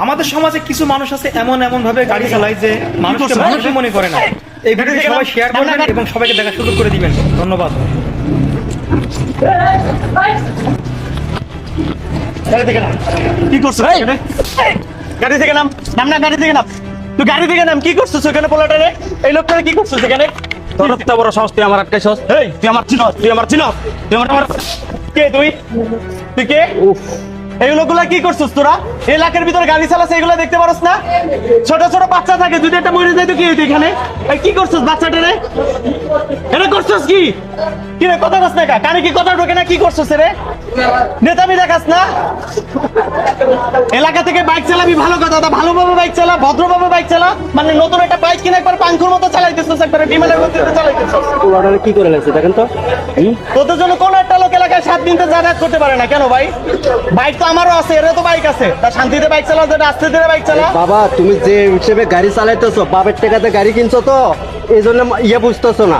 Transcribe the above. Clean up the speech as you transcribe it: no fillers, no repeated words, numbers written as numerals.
আমাদের সমাজে কিছু মানুষ আছে এমন এমন ভাবে গাড়ি চালায় যে মানুষকে মানুষই মনে করে না। এই ভিডিওটি সবাই শেয়ার করবেন এবং সবাইকে দেখার সুযোগ করে দিবেন। ধন্যবাদ। কি করছো এখানে? গাড়ি থেকে নাম নাম না, গাড়ি থেকে নাম। তুই গাড়ি থেকে নাম। কি করছিস এখানে? পোলাটারে এই লোকটারে কি করছিস এখানে? তোর এত বড় সাহস, তুই আমার আটকাইছস? এই তুই আমার চিনস? তুই আমার কে? তুই তুই কে? এই লোকগুলা কি করছিস তোরা? এলাকার ভিতরে গাড়ি চালাস, এগুলো দেখতে পারস না? ছোট ছোট বাচ্চা থাকে, যদি একটা মরে যায় তো কি হইতো এখানে? এই কি করছিস বাচ্চাটারে? এটা করছিস কি? কি রে, কথা কস না? কানে কি কথা ঢোকে না? কি করছিস রে? নেতামি দেখাস না? এলাকা থেকে বাইক চালাবি ভালো কথা, তা ভালোভাবে বাইক চালা, ভদ্রভাবে বাইক চালা। মানে নতুন একটা বাইক কিনে একবার পাঙ্কুর মতো চালাইতেছিস, একবার বিমানের মতো চালাইতেছিস। অর্ডারে কি করে লাগছে দেখেন তো। তোদের জন্য কোন একটা লোক এলাকায় 7 দিন তো যাতায়াত করতে পারে না কেন ভাই? বাইক তো আমারও আছে, এরও তো বাইক আছে। তা শান্তিতে বাইক চালাও, যেটা আস্তে ধীরে বাইক চালা। বাবা তুমি যে হিসেবে গাড়ি চালাইতেছো, বাপের টাকাতে গাড়ি কিনছো তো এই জন্য বুঝতেছো না।